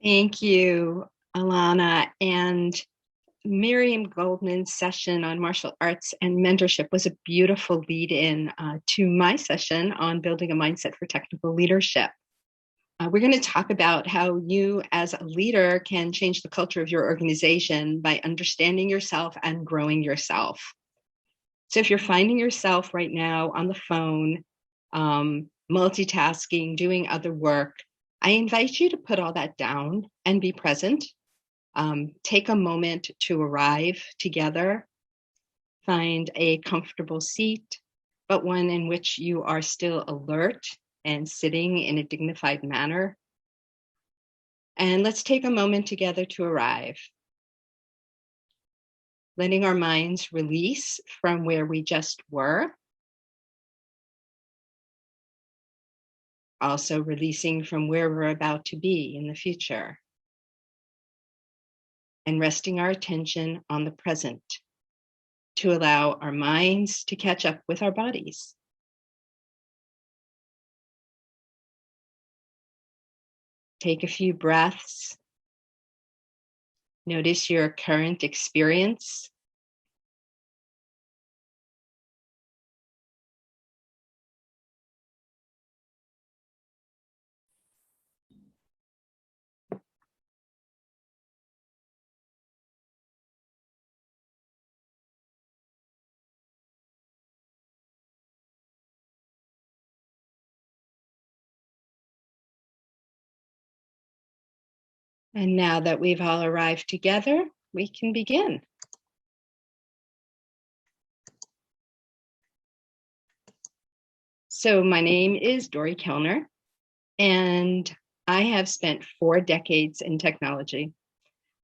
Thank you, Alana. And Miriam Goldman's session on martial arts and mentorship was a beautiful lead-in to my session on building a mindset for technical leadership. We're going to talk about how you as a leader can change the culture of your organization by understanding yourself and growing yourself. So if you're finding yourself right now on the phone, multitasking, doing other work, I invite you to put all that down and be present. Take a moment to arrive together. Find a comfortable seat, but one in which you are still alert and sitting in a dignified manner. And let's take a moment together to arrive. Letting our minds release from where we just were. Also releasing from where we're about to be in the future. And resting our attention on the present to allow our minds to catch up with our bodies. Take a few breaths. Notice your current experience. And now that we've all arrived together, we can begin. So my name is Dori Kelner, and I have spent 4 decades in technology.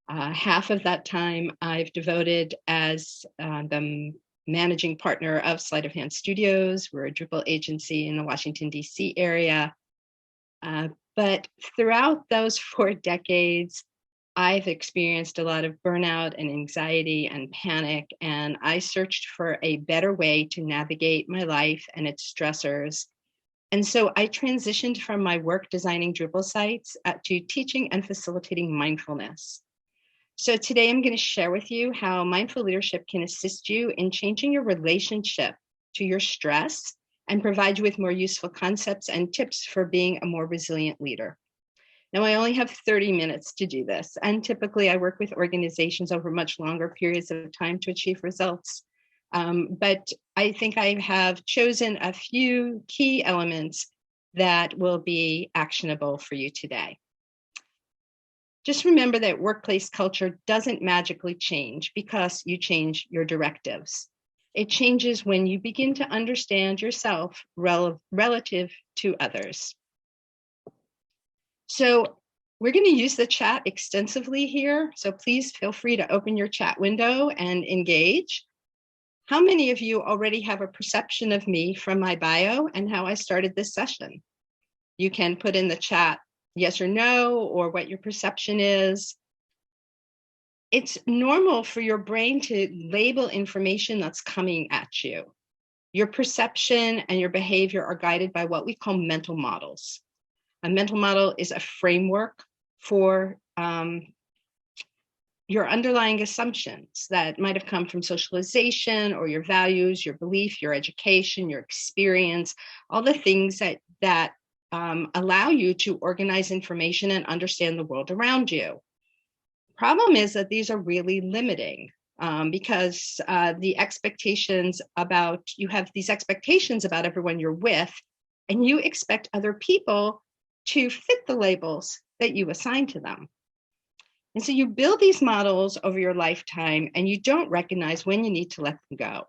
Half of that time I've devoted as the managing partner of Sleight of Hand Studios. We're a Drupal agency in the Washington, D.C. area. But throughout those 4 decades, I've experienced a lot of burnout and anxiety and panic, and I searched for a better way to navigate my life and its stressors. And so I transitioned from my work designing Drupal sites to teaching and facilitating mindfulness. So today I'm going to share with you how mindful leadership can assist you in changing your relationship to your stress and provide you with more useful concepts and tips for being a more resilient leader. Now, I only have 30 minutes to do this, and typically I work with organizations over much longer periods of time to achieve results. But I think I have chosen a few key elements that will be actionable for you today. Just remember that workplace culture doesn't magically change because you change your directives. It changes when you begin to understand yourself relative to others. So we're going to use the chat extensively here. So please feel free to open your chat window and engage. How many of you already have a perception of me from my bio and how I started this session? You can put in the chat yes or no, or what your perception is. It's normal for your brain to label information that's coming at you. Your perception and your behavior are guided by what we call mental models. A mental model is a framework for your underlying assumptions that might have come from socialization or your values, your belief, your education, your experience, all the things that allow you to organize information and understand the world around you. Problem is that these are really limiting because you have these expectations about everyone you're with, and you expect other people to fit the labels that you assign to them. And so you build these models over your lifetime, and you don't recognize when you need to let them go.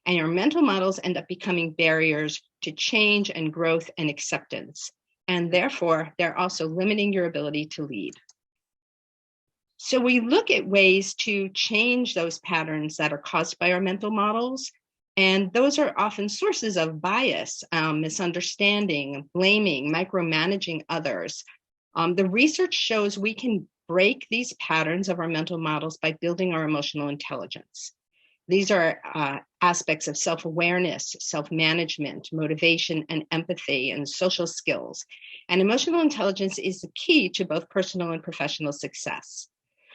And your mental models end up becoming barriers to change and growth and acceptance. And therefore, they're also limiting your ability to lead. So we look at ways to change those patterns that are caused by our mental models. And those are often sources of bias, misunderstanding, blaming, micromanaging others. The research shows we can break these patterns of our mental models by building our emotional intelligence. These are aspects of self-awareness, self-management, motivation, and empathy, and social skills. And emotional intelligence is the key to both personal and professional success.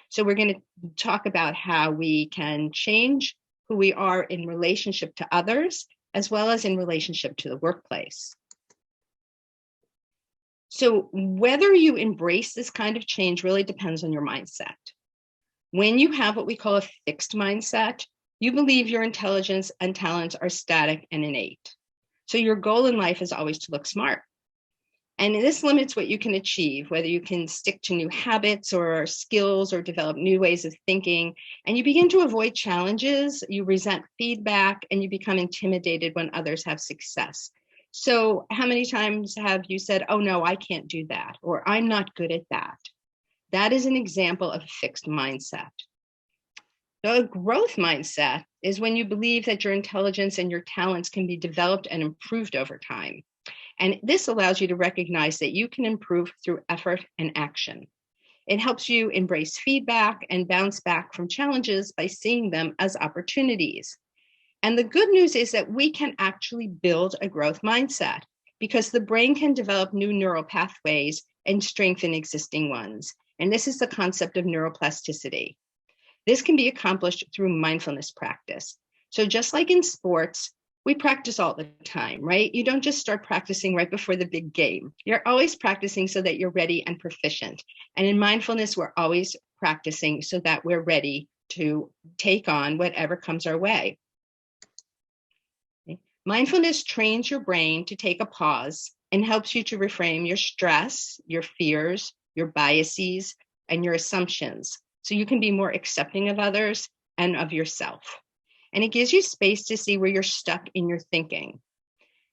So we're going to talk about how we can change who we are in relationship to others, as well as in relationship to the workplace. So whether you embrace this kind of change really depends on your mindset. When you have what we call a fixed mindset, you believe your intelligence and talents are static and innate. So your goal in life is always to look smart. And this limits what you can achieve, whether you can stick to new habits or skills or develop new ways of thinking. And you begin to avoid challenges, you resent feedback, and you become intimidated when others have success. So how many times have you said, oh no, I can't do that, or I'm not good at that? That is an example of a fixed mindset. So a growth mindset is when you believe that your intelligence and your talents can be developed and improved over time. And this allows you to recognize that you can improve through effort and action. It helps you embrace feedback and bounce back from challenges by seeing them as opportunities. And the good news is that we can actually build a growth mindset because the brain can develop new neural pathways and strengthen existing ones. And this is the concept of neuroplasticity. This can be accomplished through mindfulness practice. So just like in sports, we practice all the time, right? You don't just start practicing right before the big game. You're always practicing so that you're ready and proficient. And in mindfulness, we're always practicing so that we're ready to take on whatever comes our way. Okay. Mindfulness trains your brain to take a pause and helps you to reframe your stress, your fears, your biases, and your assumptions, so you can be more accepting of others and of yourself. And it gives you space to see where you're stuck in your thinking.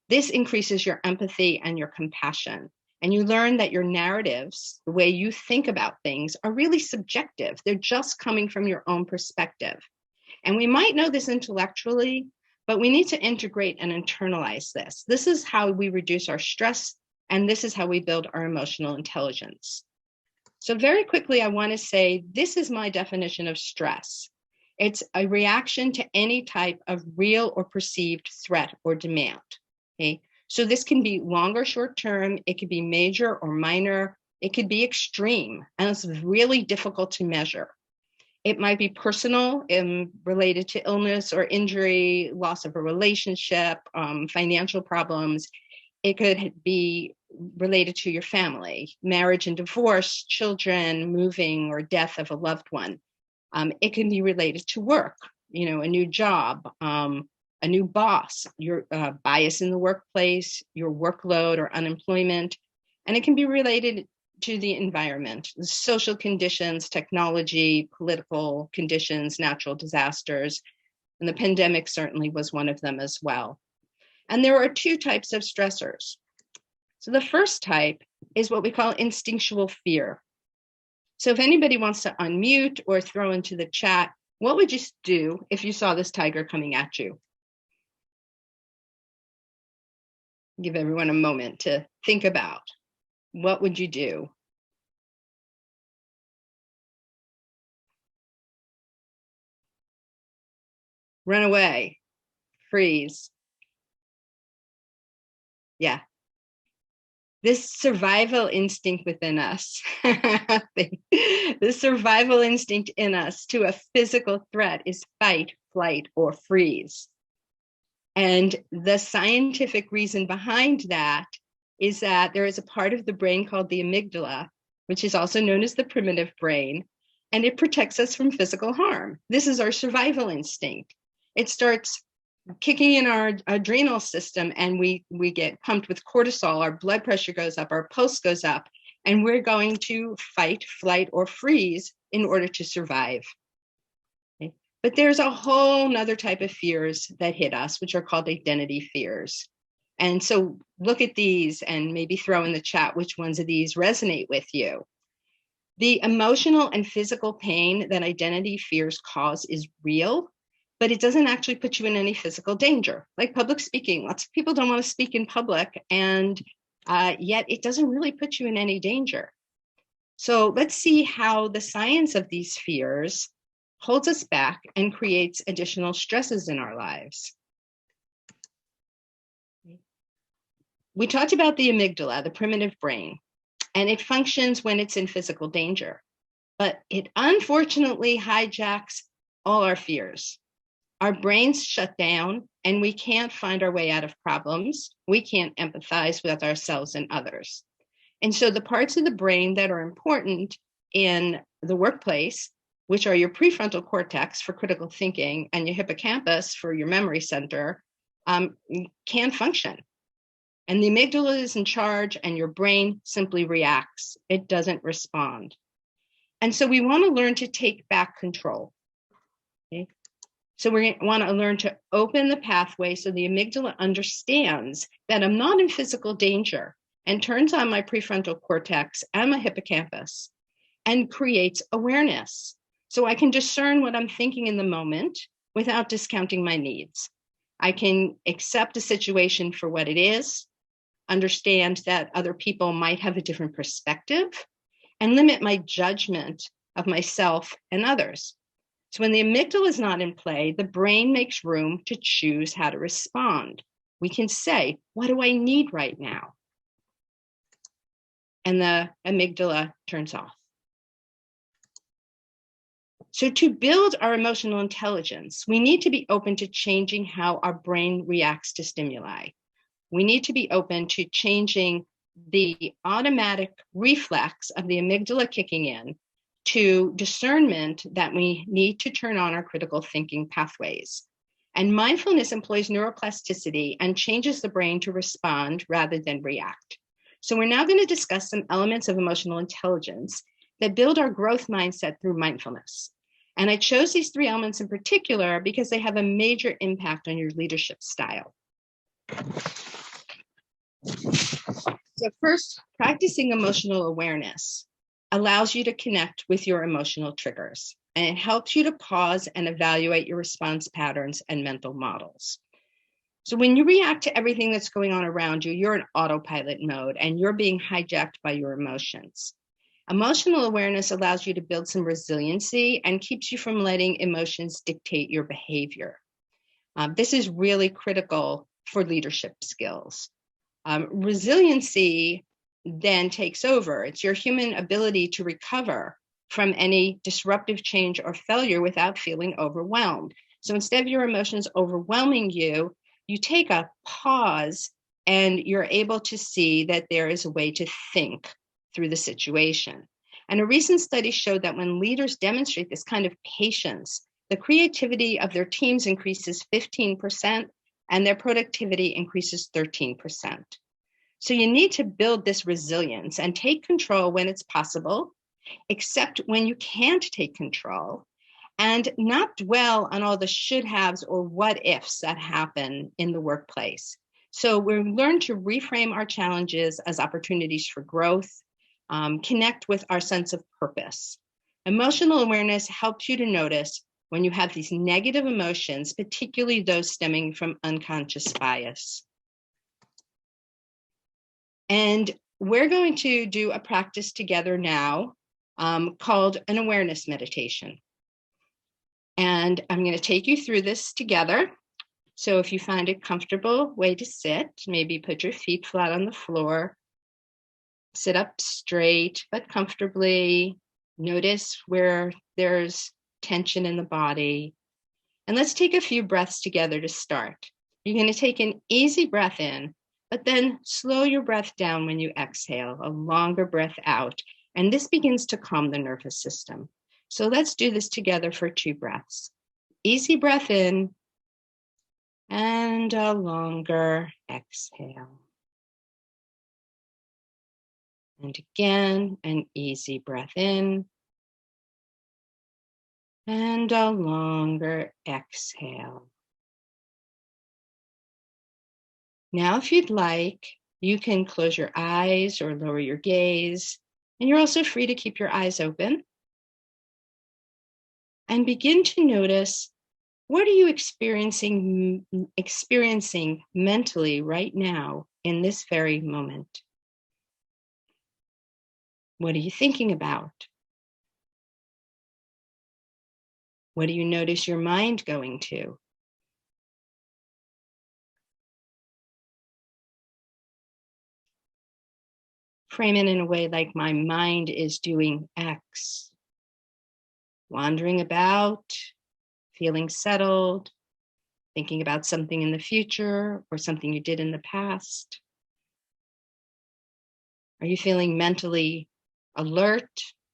This increases your empathy and your compassion. And you learn that your narratives, the way you think about things, are really subjective. They're just coming from your own perspective. And we might know this intellectually, but we need to integrate and internalize this. This is how we reduce our stress, and this is how we build our emotional intelligence. So very quickly, I want to say, this is my definition of stress. It's a reaction to any type of real or perceived threat or demand. Okay, so this can be long or short term, it could be major or minor, it could be extreme, and it's really difficult to measure. It might be personal and related to illness or injury, loss of a relationship, financial problems. It could be related to your family, marriage and divorce, children, moving, or death of a loved one. It can be related to work, a new job, a new boss, your bias in the workplace, your workload or unemployment. And it can be related to the environment, the social conditions, technology, political conditions, natural disasters. And the pandemic certainly was one of them as well. And there are two types of stressors. So the first type is what we call instinctual fear. So if anybody wants to unmute or throw into the chat, what would you do if you saw this tiger coming at you? Give everyone a moment to think about. What would you do? Run away, freeze. Yeah. This survival instinct within us, the survival instinct in us to a physical threat is fight, flight, or freeze. And the scientific reason behind that is that there is a part of the brain called the amygdala, which is also known as the primitive brain, and it protects us from physical harm. This is our survival instinct. It starts kicking in our adrenal system, and we get pumped with cortisol, our blood pressure goes up, our pulse goes up, and we're going to fight, flight, or freeze in order to survive. Okay? But there's a whole nother type of fears that hit us, which are called identity fears. And so look at these and maybe throw in the chat which ones of these resonate with you. The emotional and physical pain that identity fears cause is real, but it doesn't actually put you in any physical danger. Like public speaking, lots of people don't want to speak in public, and yet it doesn't really put you in any danger. So let's see how the science of these fears holds us back and creates additional stresses in our lives. We talked about the amygdala, the primitive brain, and it functions when it's in physical danger, but it unfortunately hijacks all our fears. Our brains shut down and we can't find our way out of problems. We can't empathize with ourselves and others. And so the parts of the brain that are important in the workplace, which are your prefrontal cortex for critical thinking and your hippocampus for your memory center, can't function. And the amygdala is in charge and your brain simply reacts. It doesn't respond. And so we want to learn to take back control. Okay? So we want to learn to open the pathway so the amygdala understands that I'm not in physical danger and turns on my prefrontal cortex and my hippocampus and creates awareness. So I can discern what I'm thinking in the moment without discounting my needs. I can accept a situation for what it is, understand that other people might have a different perspective, and limit my judgment of myself and others. So when the amygdala is not in play, the brain makes room to choose how to respond. We can say, what do I need right now? And the amygdala turns off. So to build our emotional intelligence, we need to be open to changing how our brain reacts to stimuli. We need to be open to changing the automatic reflex of the amygdala kicking in to discernment that we need to turn on our critical thinking pathways. And mindfulness employs neuroplasticity and changes the brain to respond rather than react. So we're now going to discuss some elements of emotional intelligence that build our growth mindset through mindfulness. And I chose these three elements in particular because they have a major impact on your leadership style. So first, practicing emotional awareness allows you to connect with your emotional triggers, and it helps you to pause and evaluate your response patterns and mental models. So when you react to everything that's going on around you, you're in autopilot mode and you're being hijacked by your emotions. Emotional awareness allows you to build some resiliency and keeps you from letting emotions dictate your behavior. This is really critical for leadership skills. Resiliency then takes over. It's your human ability to recover from any disruptive change or failure without feeling overwhelmed. So instead of your emotions overwhelming you, you take a pause and you're able to see that there is a way to think through the situation. And a recent study showed that when leaders demonstrate this kind of patience, the creativity of their teams increases 15% and their productivity increases 13%. So you need to build this resilience and take control when it's possible, accept when you can't take control, and not dwell on all the should haves or what ifs that happen in the workplace. So we learn to reframe our challenges as opportunities for growth, connect with our sense of purpose. Emotional awareness helps you to notice when you have these negative emotions, particularly those stemming from unconscious bias. And we're going to do a practice together now called an awareness meditation. And I'm going to take you through this together. So if you find a comfortable way to sit, maybe put your feet flat on the floor, sit up straight but comfortably, notice where there's tension in the body. And let's take a few breaths together to start. You're going to take an easy breath in, but then slow your breath down when you exhale, a longer breath out. And this begins to calm the nervous system. So let's do this together for 2 breaths. Easy breath in and a longer exhale. And again, an easy breath in and a longer exhale. Now, if you'd like, you can close your eyes or lower your gaze, and you're also free to keep your eyes open. And begin to notice, what are you experiencing mentally right now in this very moment? What are you thinking about? What do you notice your mind going to? Frame it in a way like my mind is doing X, wandering about, feeling settled, thinking about something in the future or something you did in the past. Are you feeling mentally alert,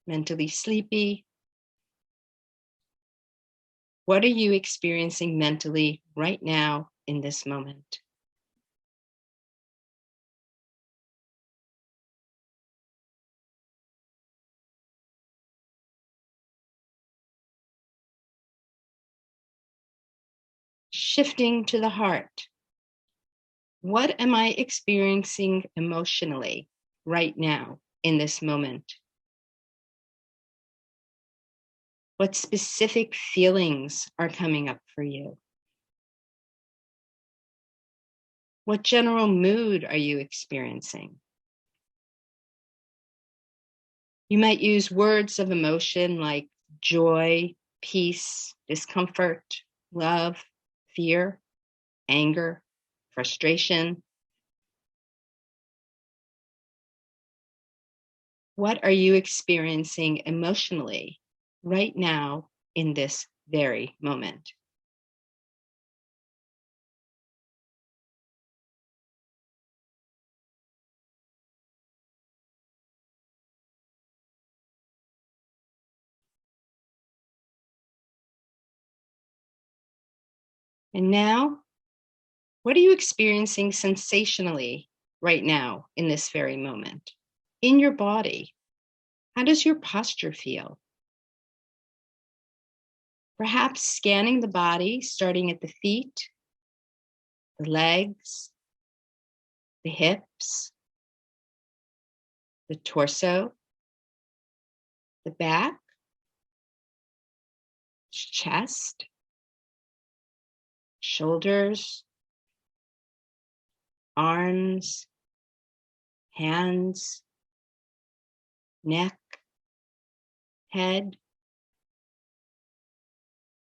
mentally sleepy? What are you experiencing mentally right now in this moment? Shifting to the heart. What am I experiencing emotionally right now in this moment? What specific feelings are coming up for you? What general mood are you experiencing? You might use words of emotion like joy, peace, discomfort, love, fear, anger, frustration. What are you experiencing emotionally right now in this very moment? And now, what are you experiencing sensationally right now in this very moment? In your body, how does your posture feel? Perhaps scanning the body, starting at the feet, the legs, the hips, the torso, the back, chest, shoulders, arms, hands, neck, head.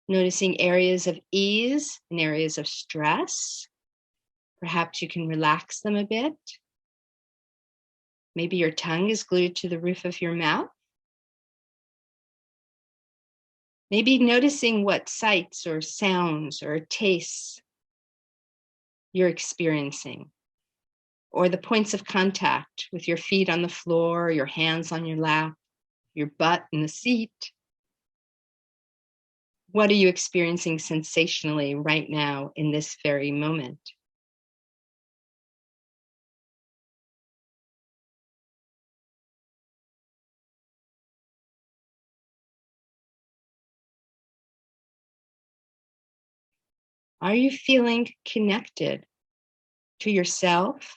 Noticing areas of ease and areas of stress. Perhaps you can relax them a bit. Maybe your tongue is glued to the roof of your mouth. Maybe noticing what sights or sounds or tastes you're experiencing, or the points of contact with your feet on the floor, your hands on your lap, your butt in the seat. What are you experiencing sensationally right now in this very moment? Are you feeling connected to yourself?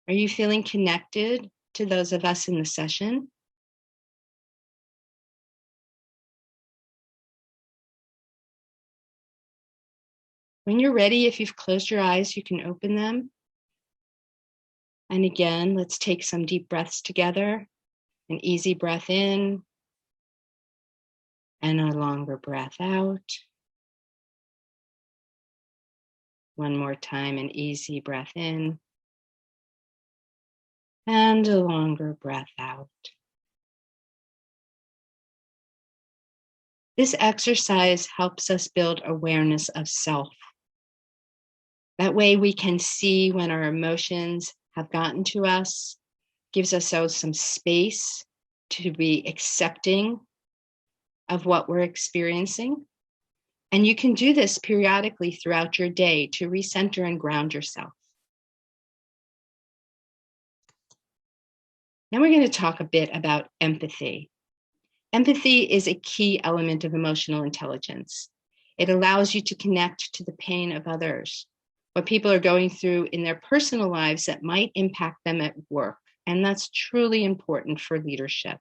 Are you feeling connected to those of us in the session? When you're ready, if you've closed your eyes, you can open them. And again, let's take some deep breaths together. An easy breath in and a longer breath out. One more time, an easy breath in and a longer breath out. This exercise helps us build awareness of self. That way we can see when our emotions have gotten to us, gives us some space to be accepting of what we're experiencing. And you can do this periodically throughout your day to recenter and ground yourself. Now we're going to talk a bit about empathy. Empathy is a key element of emotional intelligence. It allows you to connect to the pain of others, what people are going through in their personal lives that might impact them at work. And that's truly important for leadership.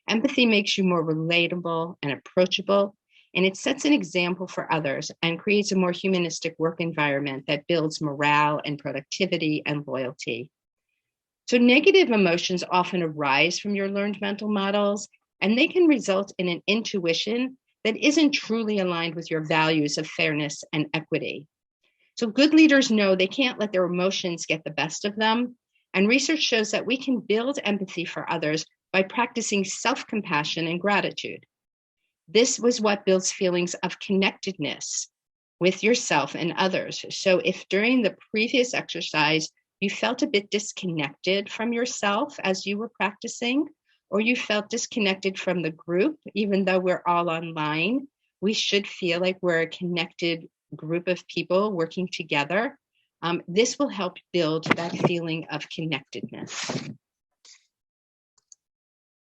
Empathy makes you more relatable and approachable, and it sets an example for others and creates a more humanistic work environment that builds morale and productivity and loyalty. So negative emotions often arise from your learned mental models, and they can result in an intuition that isn't truly aligned with your values of fairness and equity. So good leaders know they can't let their emotions get the best of them. And research shows that we can build empathy for others by practicing self-compassion and gratitude. This was what builds feelings of connectedness with yourself and others. So if during the previous exercise, you felt a bit disconnected from yourself as you were practicing, or you felt disconnected from the group, even though we're all online, we should feel like we're a connected group of people working together. This will help build that feeling of connectedness.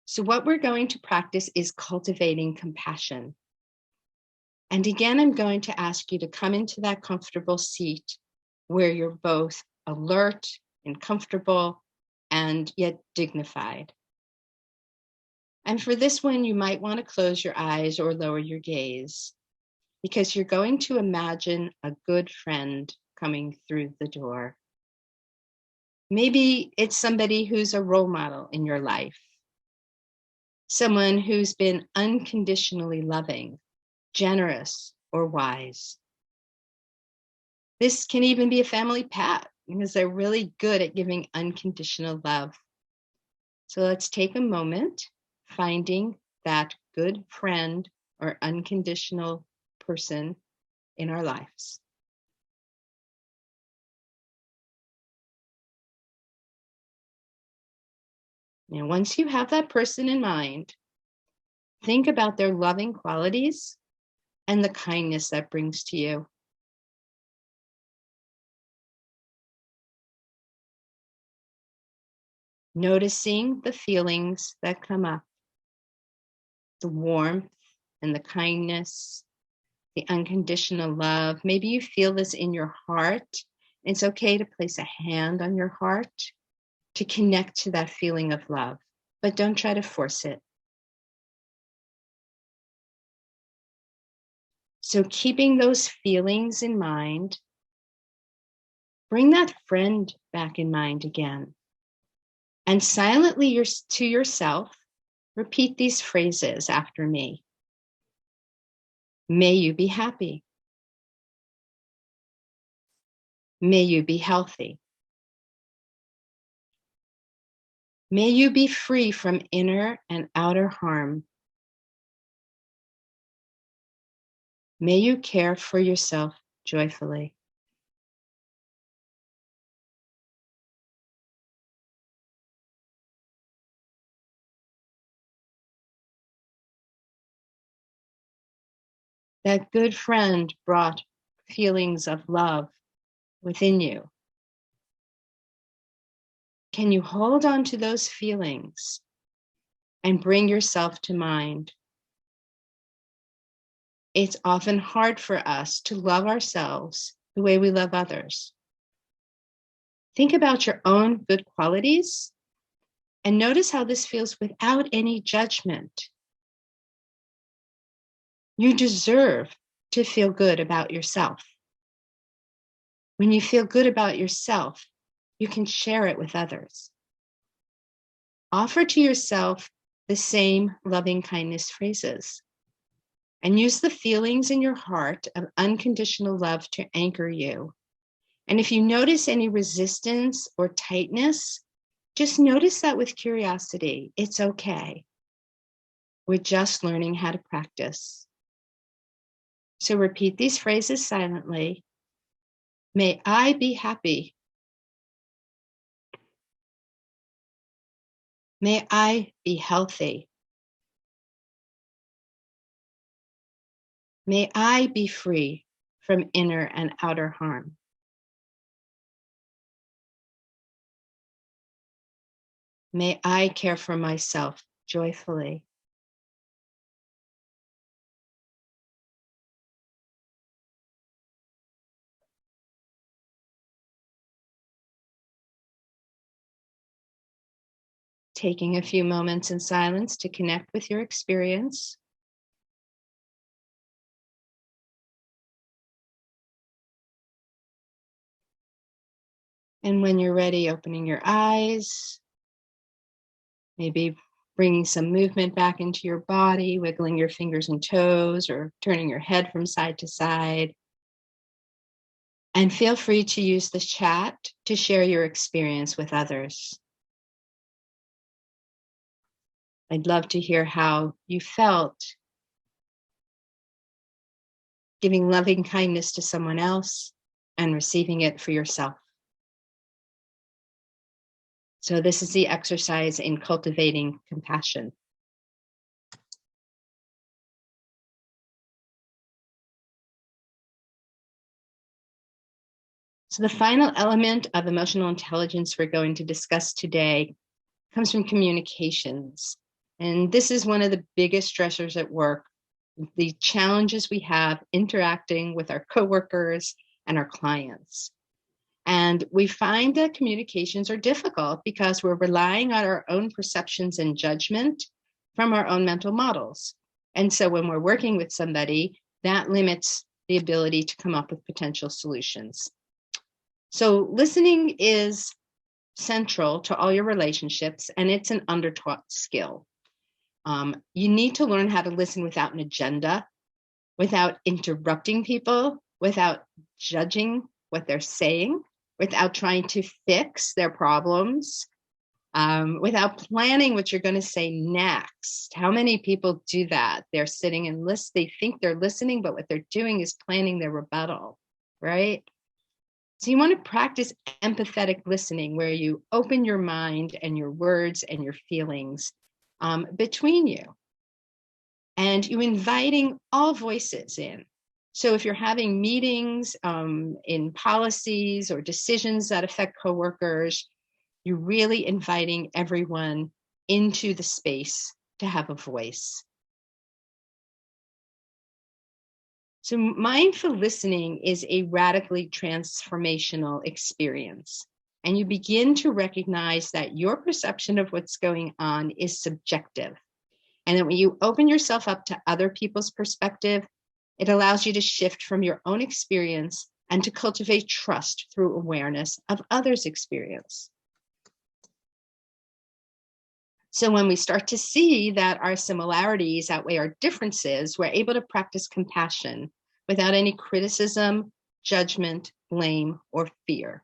So what we're going to practice is cultivating compassion. And again, I'm going to ask you to come into that comfortable seat where you're both alert and comfortable and yet dignified. And for this one, you might want to close your eyes or lower your gaze because you're going to imagine a good friend coming through the door. Maybe it's somebody who's a role model in your life, someone who's been unconditionally loving, generous, or wise. This can even be a family pet because they're really good at giving unconditional love. So let's take a moment finding that good friend or unconditional person in our lives. Now, once you have that person in mind, think about their loving qualities and the kindness that brings to you. Noticing the feelings that come up, the warmth and the kindness, the unconditional love. Maybe you feel this in your heart. It's okay to place a hand on your heart to connect to that feeling of love, but don't try to force it. So keeping those feelings in mind, bring that friend back in mind again. And silently to yourself, repeat these phrases after me. May you be happy. May you be healthy. May you be free from inner and outer harm. May you care for yourself joyfully. That good friend brought feelings of love within you. Can you hold on to those feelings and bring yourself to mind? It's often hard for us to love ourselves the way we love others. Think about your own good qualities and notice how this feels without any judgment. You deserve to feel good about yourself. When you feel good about yourself, you can share it with others. Offer to yourself the same loving kindness phrases and use the feelings in your heart of unconditional love to anchor you. And if you notice any resistance or tightness, just notice that with curiosity. It's okay. We're just learning how to practice. So repeat these phrases silently. May I be happy. May I be healthy. May I be free from inner and outer harm. May I care for myself joyfully. Taking a few moments in silence to connect with your experience. And when you're ready, opening your eyes, maybe bringing some movement back into your body, wiggling your fingers and toes, or turning your head from side to side. And feel free to use the chat to share your experience with others. I'd love to hear how you felt giving loving kindness to someone else and receiving it for yourself. So this is the exercise in cultivating compassion. So the final element of emotional intelligence we're going to discuss today comes from communications. And this is one of the biggest stressors at work, the challenges we have interacting with our coworkers and our clients. And we find that communications are difficult because we're relying on our own perceptions and judgment from our own mental models. And so when we're working with somebody, that limits the ability to come up with potential solutions. So listening is central to all your relationships, and it's an undertaught skill. You need to learn how to listen without an agenda, without interrupting people, without judging what they're saying, without trying to fix their problems, without planning what you're going to say next. How many people do that? They're sitting and they think they're listening, but what they're doing is planning their rebuttal, right? So you want to practice empathetic listening, where you open your mind and your words and your feelings between you. And you inviting all voices in. So if you're having meetings in policies or decisions that affect coworkers, you're really inviting everyone into the space to have a voice. So mindful listening is a radically transformational experience. And you begin to recognize that your perception of what's going on is subjective. And that when you open yourself up to other people's perspective, it allows you to shift from your own experience and to cultivate trust through awareness of others' experience. So when we start to see that our similarities outweigh our differences, we're able to practice compassion without any criticism, judgment, blame, or fear.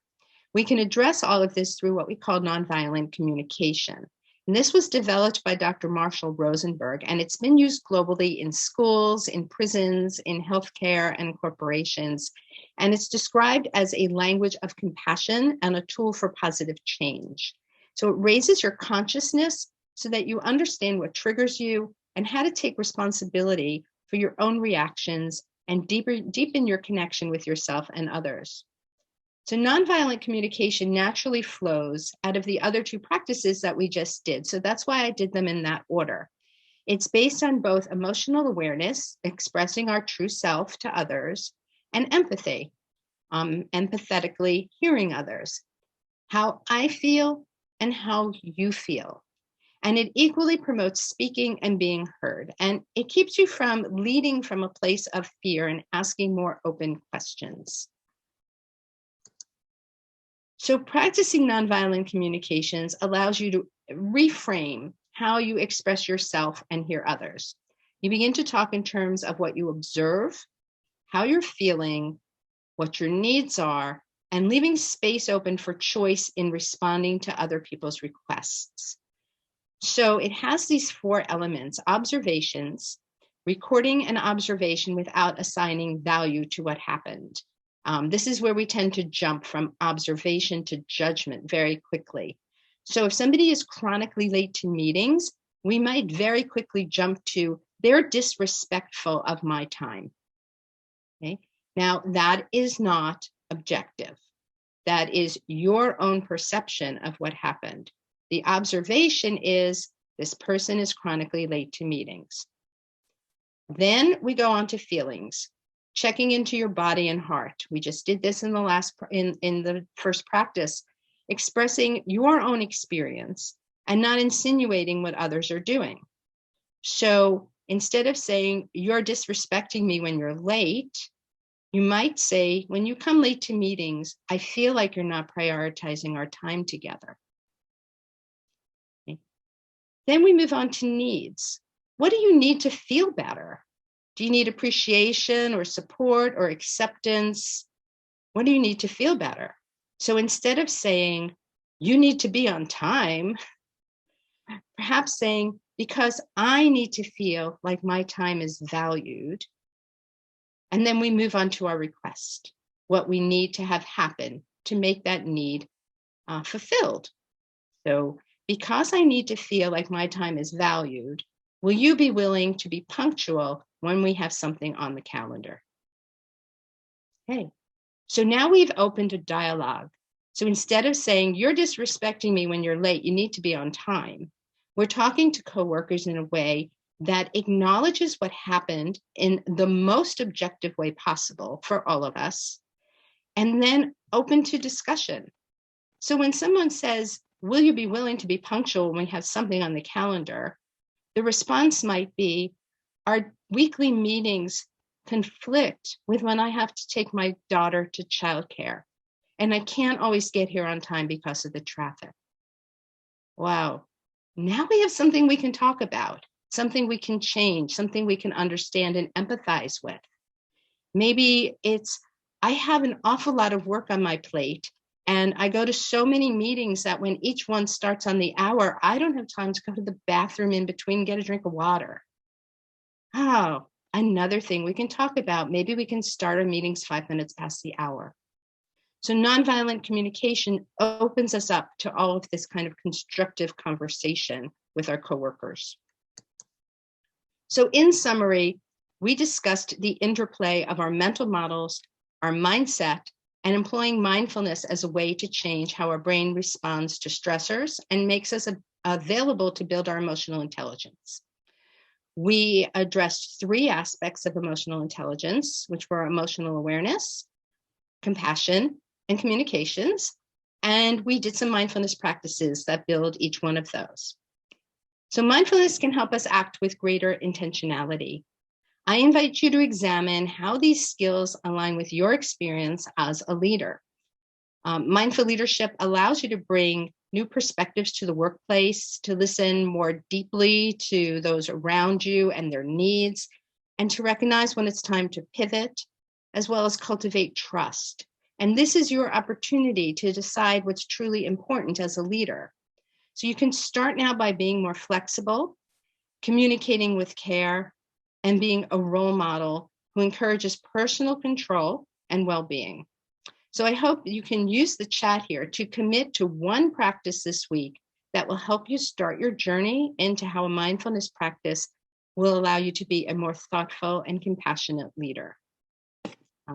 We can address all of this through what we call nonviolent communication. And this was developed by Dr. Marshall Rosenberg, and it's been used globally in schools, in prisons, in healthcare, and corporations. And it's described as a language of compassion and a tool for positive change. So it raises your consciousness so that you understand what triggers you and how to take responsibility for your own reactions and deepen your connection with yourself and others. So nonviolent communication naturally flows out of the other two practices that we just did. So that's why I did them in that order. It's based on both emotional awareness, expressing our true self to others, and empathy, empathetically hearing others, how I feel and how you feel. And it equally promotes speaking and being heard. And it keeps you from leading from a place of fear and asking more open questions. So practicing nonviolent communications allows you to reframe how you express yourself and hear others. You begin to talk in terms of what you observe, how you're feeling, what your needs are, and leaving space open for choice in responding to other people's requests. So it has these four elements: observations, recording an observation without assigning value to what happened. This is where we tend to jump from observation to judgment very quickly. So if somebody is chronically late to meetings, we might very quickly jump to, they're disrespectful of my time. Okay? Now, that is not objective. That is your own perception of what happened. The observation is, this person is chronically late to meetings. Then we go on to feelings. Checking into your body and heart. We just did this in the first practice, expressing your own experience and not insinuating what others are doing. So instead of saying, you're disrespecting me when you're late, you might say, when you come late to meetings, I feel like you're not prioritizing our time together. Okay. Then we move on to needs. What do you need to feel better? Do you need appreciation or support or acceptance? What do you need to feel better? So instead of saying, you need to be on time, perhaps saying, because I need to feel like my time is valued. And then we move on to our request, what we need to have happen to make that need fulfilled. So because I need to feel like my time is valued, will you be willing to be punctual when we have something on the calendar? Okay, so now we've opened a dialogue. So instead of saying, you're disrespecting me when you're late, you need to be on time, we're talking to coworkers in a way that acknowledges what happened in the most objective way possible for all of us, and then open to discussion. So when someone says, will you be willing to be punctual when we have something on the calendar? The response might be, our weekly meetings conflict with when I have to take my daughter to childcare, and I can't always get here on time because of the traffic. Wow, now we have something we can talk about, something we can change, something we can understand and empathize with. Maybe it's, I have an awful lot of work on my plate, and I go to so many meetings that when each one starts on the hour, I don't have time to go to the bathroom in between, get a drink of water. Oh, another thing we can talk about. Maybe we can start our meetings 5 minutes past the hour. So nonviolent communication opens us up to all of this kind of constructive conversation with our coworkers. So in summary, we discussed the interplay of our mental models, our mindset, and employing mindfulness as a way to change how our brain responds to stressors and makes us available to build our emotional intelligence. We addressed 3 aspects of emotional intelligence, which were emotional awareness, compassion, and communications. And we did some mindfulness practices that build each one of those. So mindfulness can help us act with greater intentionality. I invite you to examine how these skills align with your experience as a leader. Mindful leadership allows you to bring new perspectives to the workplace, to listen more deeply to those around you and their needs, and to recognize when it's time to pivot, as well as cultivate trust. And this is your opportunity to decide what's truly important as a leader. So you can start now by being more flexible, communicating with care, and being a role model who encourages personal control and well-being. So I hope you can use the chat here to commit to one practice this week that will help you start your journey into how a mindfulness practice will allow you to be a more thoughtful and compassionate leader.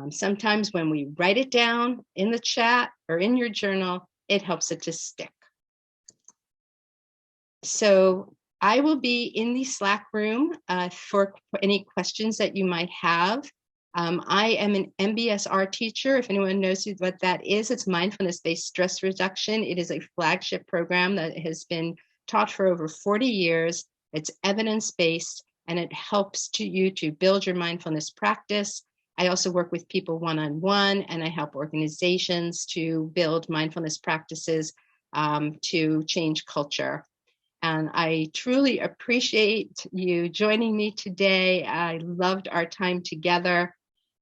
Sometimes when we write it down in the chat or in your journal, it helps it to stick. So I will be in the Slack room for any questions that you might have. I am an MBSR teacher. If anyone knows what that is, it's mindfulness-based stress reduction. It is a flagship program that has been taught for over 40 years. It's evidence-based, and it helps you to build your mindfulness practice. I also work with people one-on-one, and I help organizations to build mindfulness practices to change culture. And I truly appreciate you joining me today. I loved our time together,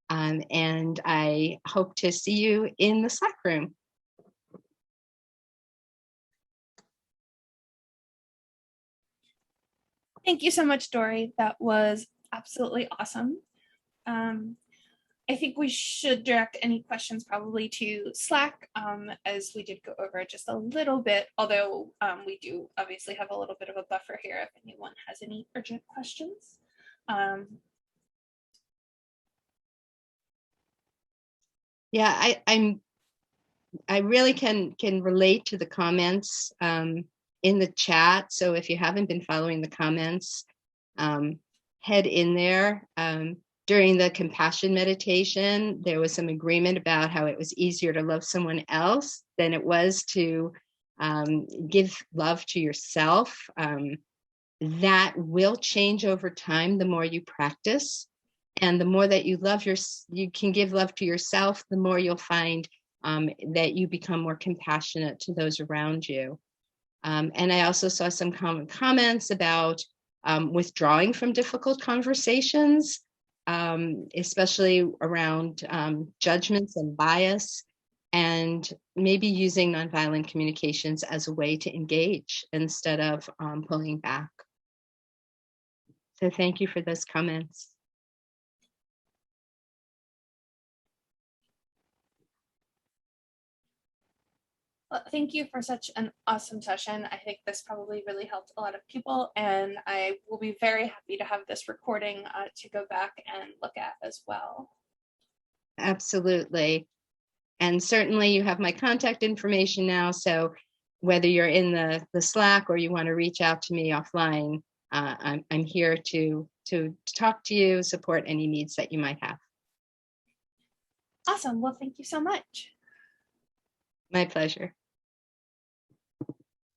and I hope to see you in the Slack room. Thank you so much, Dori. That was absolutely awesome. I think we should direct any questions probably to Slack, as we did go over it just a little bit, although we do obviously have a little bit of a buffer here if anyone has any urgent questions. Yeah, I really can relate to the comments in the chat. So if you haven't been following the comments, head in there. During the compassion meditation, there was some agreement about how it was easier to love someone else than it was to give love to yourself. That will change over time the more you practice. And the more that you can give love to yourself, the more you'll find that you become more compassionate to those around you. And I also saw some common comments about withdrawing from difficult conversations, especially around judgments and bias, and maybe using nonviolent communications as a way to engage instead of pulling back. So thank you for those comments. Well, thank you for such an awesome session. I think this probably really helped a lot of people, and I will be very happy to have this recording to go back and look at as well. Absolutely. And certainly you have my contact information now, so whether you're in the Slack or you want to reach out to me offline, I'm here to talk to you, support any needs that you might have. Awesome. Well, thank you so much. My pleasure.